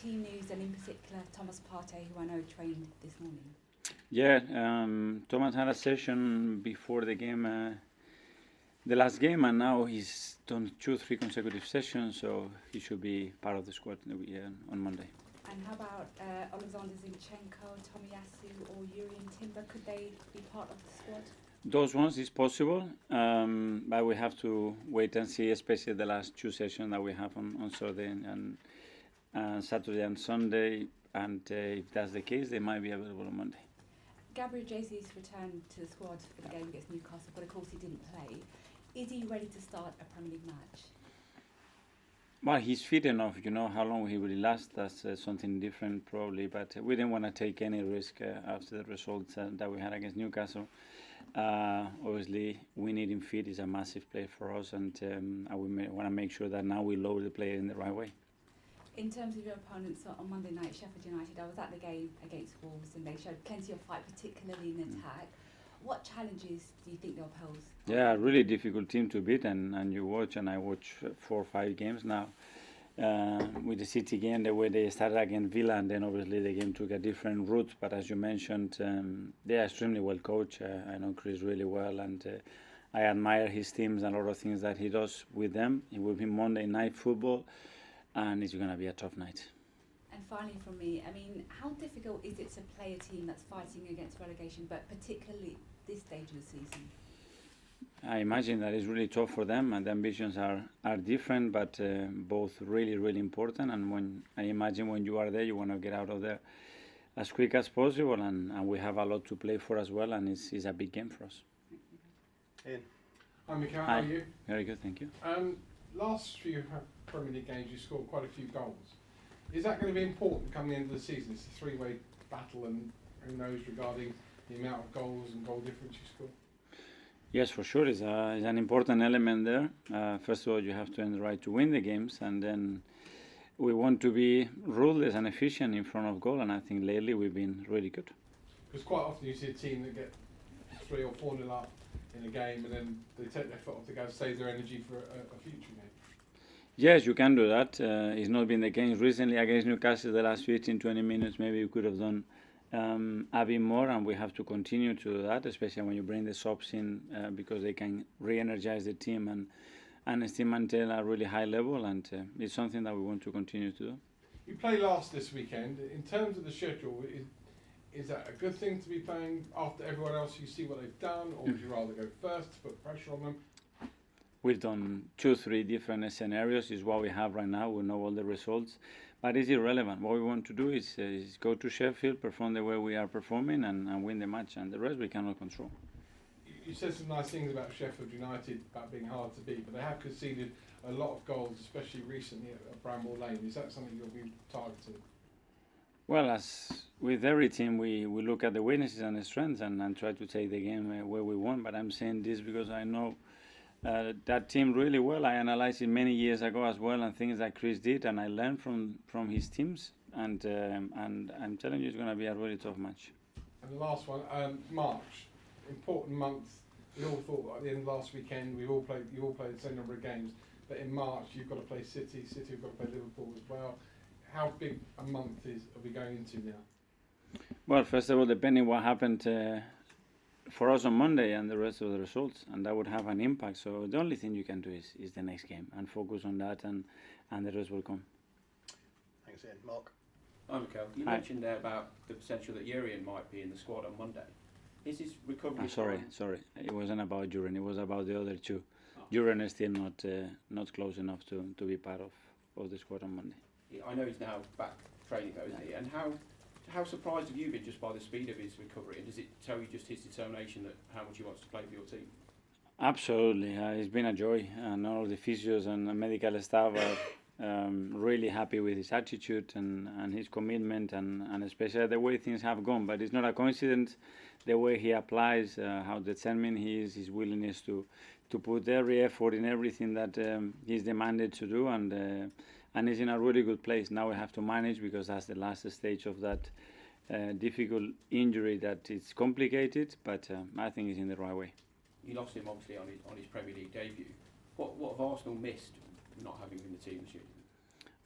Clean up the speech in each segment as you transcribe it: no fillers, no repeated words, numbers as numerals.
team news, and in particular Thomas Partey, who I know trained this morning? Yeah, Thomas had a session before the game, the last game, and now he's done 2-3 consecutive sessions, so he should be part of the squad on Monday. And how about Alexander Zinchenko, Tomiyasu or Jurrien Timber? Could they be part of the squad? Those ones is possible, but we have to wait and see, especially the last 2 sessions that we have on Saturday and Saturday and Sunday. And if that's the case, they might be available on Monday. Gabriel Jesus returned to the squad for the game against Newcastle, but of course he didn't play. Is he ready to start a Premier League match? Well, he's fit enough. You know how long he will last. That's something different probably, but we didn't want to take any risk after the results that we had against Newcastle. Obviously, we need him fit. He's a massive player for us, and we want to make sure that now we load the player in the right way. In terms of your opponents on Monday night, Sheffield United, I was at the game against Wolves and they showed plenty of fight, particularly in attack. What challenges do you think they'll pose? Yeah, really difficult team to beat, and you watch, and I watch 4 or 5 games now. With the City game, the way they started against Villa, and then obviously the game took a different route. But as you mentioned, they are extremely well coached. I know Chris really well, and I admire his teams and a lot of things that he does with them. It will be Monday Night Football, and it's going to be a tough night. And finally from me, I mean, how difficult is it to play a team that's fighting against relegation, but particularly this stage of the season? I imagine that it's really tough for them, and the ambitions are different, but both really, really important. And I imagine when you are there, you want to get out of there as quick as possible, and we have a lot to play for as well, and it's a big game for us. Ian. Hi Mikel, how are you? Very good, thank you. Last few Premier League games you scored quite a few goals. Is that going to be important coming into the season? It's a 3-way battle, and who knows regarding the amount of goals and goal difference you score? Yes, for sure. It's an important element there. First of all, you have to earn the right to win the games, and then we want to be ruthless and efficient in front of goal, and I think lately we've been really good. Because quite often you see a team that get 3 or 4-0 up in a game, and then they take their foot off to go save their energy for a future game. Yes, you can do that. It's not been the case recently against Newcastle. The last 15-20 minutes, maybe we could have done a bit more, and we have to continue to do that, especially when you bring the subs in, because they can re-energize the team and still maintain a really high level, and it's something that we want to continue to do. You play last this weekend. In terms of the schedule, is that a good thing to be playing after everyone else? You see what they've done, or would you rather go first to put pressure on them? We've done 2-3 different scenarios. Is what we have right now. We know all the results, but it's irrelevant. What we want to do is go to Sheffield, perform the way we are performing, and win the match. And the rest we cannot control. You said some nice things about Sheffield United about being hard to beat, but they have conceded a lot of goals, especially recently at Bramall Lane. Is that something you'll be targeting? Well, as with every team, we look at the weaknesses and the strengths and try to take the game where we want. But I'm saying this because I know that team really well. I analyzed it many years ago as well, and things that Chris did, and I learned from his teams. And I'm telling you, it's going to be a really tough match. And the last one, March, important month. We all thought at the end of last weekend you all played the same number of games, but in March you've got to play City. City have got to play Liverpool as well. How big a month are we going into now? Well, first of all, depending what happened for us on Monday and the rest of the results, and that would have an impact. So the only thing you can do is the next game and focus on that, and the rest will come. Thanks, Ian. Mark. Hi, Mikel. You mentioned there about the potential that Jurrien might be in the squad on Monday. Is his recovery? Sorry. It wasn't about Jurrien. It was about the other two. Jurrien is still not close enough to be part of the squad on Monday. I know he's now back training though, isn't he? And how surprised have you been just by the speed of his recovery? And does it tell you just his determination that how much he wants to play for your team? Absolutely. It's been a joy, and all of the physios and the medical staff are really happy with his attitude and his commitment, and especially the way things have gone. But it's not a coincidence the way he applies, how determined he is, his willingness to put every effort in everything that he's demanded to do, and he's in a really good place. Now we have to manage, because that's the last stage of that difficult injury that is complicated, but I think he's in the right way. You lost him obviously on his Premier League debut. What have Arsenal missed not having him in the team this year?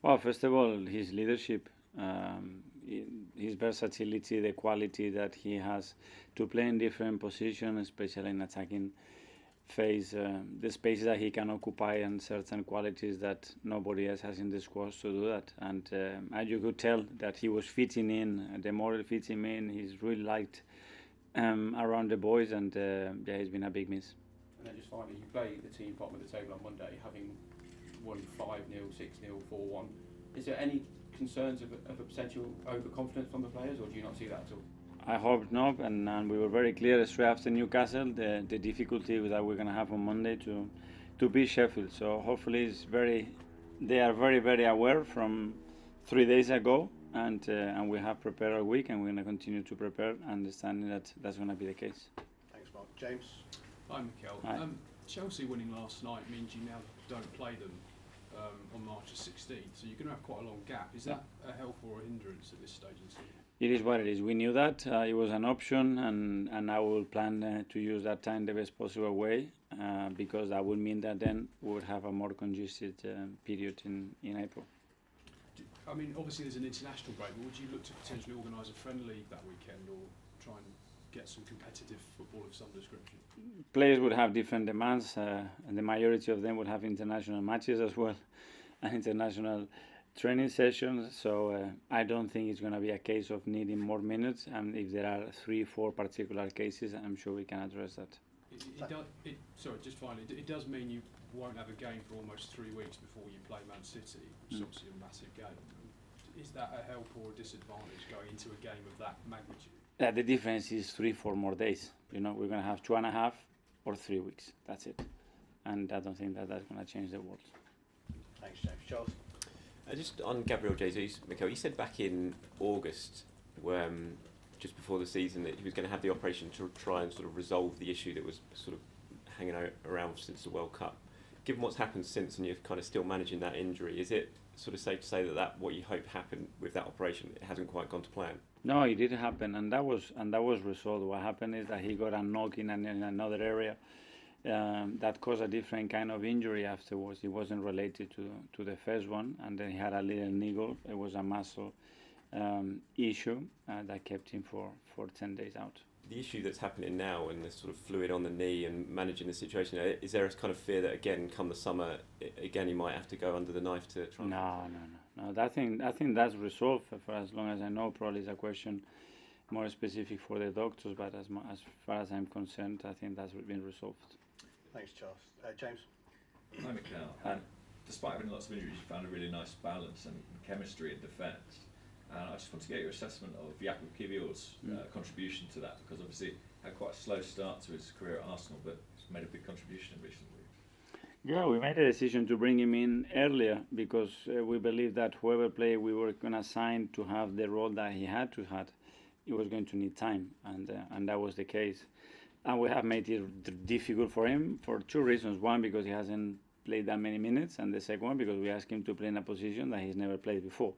Well, first of all, his leadership His versatility, the quality that he has to play in different positions, especially in attacking phase, the spaces that he can occupy, and certain qualities that nobody else has in the squad to do that. And you could tell that he was fitting in. The more he fits him in, he's really liked around the boys, and yeah, he's been a big miss. And then just finally, you play the team bottom of the table on Monday, having won 5-0, 6-0, 4-1. Is there any concerns of a potential overconfidence from the players, or do you not see that at all? I hope not, and we were very clear straight after Newcastle the difficulty that we're going to have on Monday to beat Sheffield. So hopefully they are very, very aware from 3 days ago, and we have prepared our week, and we're going to continue to prepare, understanding that that's going to be the case. Thanks, Mark. James? Hi, Mikel. Hi. Chelsea winning last night means you now don't play them on March the 16th, so you're going to have quite a long gap. Is that a help or a hindrance at this stage in the season? It is what it is. We knew that it was an option, and I will plan to use that time the best possible way, because that would mean that then we would have a more congested period in April. I mean, obviously there's an international break, but would you look to potentially organise a friendly that weekend, or try and get some competitive football of some description? Players would have different demands, and the majority of them would have international matches as well, and international training sessions. So I don't think it's going to be a case of needing more minutes, and if there are 3-4 particular cases, I'm sure we can address that. Sorry, just finally, it does mean you won't have a game for almost 3 weeks before you play Man City, which is obviously a massive game. Is that a help or a disadvantage going into a game of that magnitude? The difference is 3-4 more days. You know, we're going to have 2.5 or 3 weeks. That's it. And I don't think that that's going to change the world. Thanks, James. Charles? Just on Gabriel Jesus, Mikel, you said back in August, just before the season, that he was going to have the operation to try and sort of resolve the issue that was sort of hanging around since the World Cup. Given what's happened since, and you're kind of still managing that injury, is it sort of safe to say that what you hope happened with that operation, it hasn't quite gone to plan? No, it did happen, and that was resolved. What happened is that he got a knock in another area that caused a different kind of injury afterwards. It wasn't related to the first one, and then he had a little niggle. It was a muscle issue that kept him for 10 days out. The issue that's happening now, and the sort of fluid on the knee and managing the situation, is there a kind of fear that again, come the summer, again he might have to go under the knife to try? No. I think that's resolved. For as long as I know, probably it's a question more specific for the doctors. But as far as I'm concerned, I think that's been resolved. Thanks, Charles. James? Hi, Mikel. Despite having lots of injuries, you found a really nice balance and chemistry in defence. And I just want to get your assessment of Kiwior's contribution to that, because obviously had quite a slow start to his career at Arsenal, but he's made a big contribution in recent weeks. Yeah, we made a decision to bring him in earlier because we believe that whoever player we were going to sign to have the role that he had to have, he was going to need time, and that was the case. And we have made it difficult for him for 2 reasons. One, because he hasn't played that many minutes, and the second one, because we asked him to play in a position that he's never played before.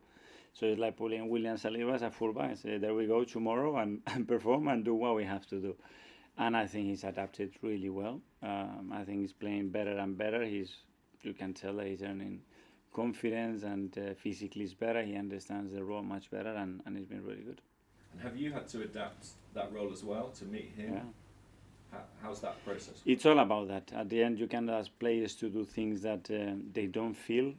So it's like pulling William Saliba as a fullback and say, there we go tomorrow and perform and do what we have to do. And I think he's adapted really well. I think he's playing better and better. You can tell that he's earning confidence, and physically is better. He understands the role much better, and he's been really good. And have you had to adapt that role as well to meet him? Yeah. How's that process? It's all about that. At the end, you can ask players to do things that they don't feel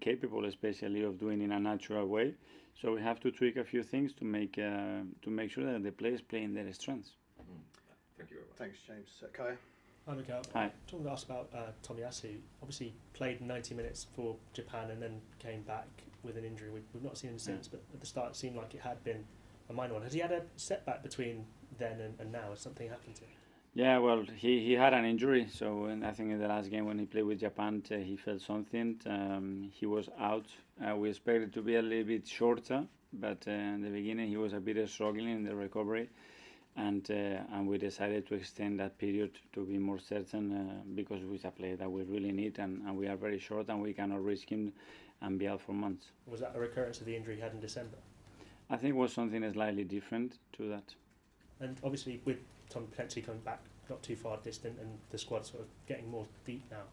capable, especially of doing in a natural way. So we have to tweak a few things to make sure that the players play in their strengths. Thank you very much. Thanks, James. Kaya? Hi, Mikel. Hi. Talking to us about Tomiyasu, obviously played 90 minutes for Japan and then came back with an injury. We've not seen him since, but at the start it seemed like it had been a minor one. Has he had a setback between then and now? Has something happened to him? Yeah, well, he had an injury. So I think in the last game when he played with Japan, he felt something. He was out. We expected to be a little bit shorter, but in the beginning he was a bit struggling in the recovery. And we decided to extend that period to be more certain because he's a player that we really need, and we are very short and we cannot risk him and be out for months. Was that a recurrence of the injury he had in December? I think it was something slightly different to that. And obviously with Tom potentially coming back not too far distant and the squad sort of getting more deep now,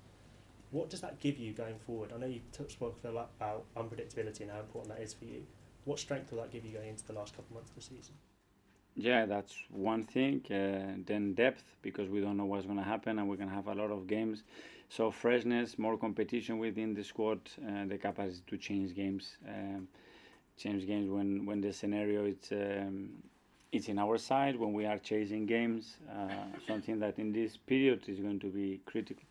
What does that give you going forward? I know you spoke about unpredictability and how important that is for you. What strength will that give you going into the last couple of months of the season? Yeah, that's one thing. Then depth, because we don't know what's going to happen and we're going to have a lot of games. So freshness, more competition within the squad, the capacity to change games. When the scenario it's in our side, when we are chasing games, something that in this period is going to be critical.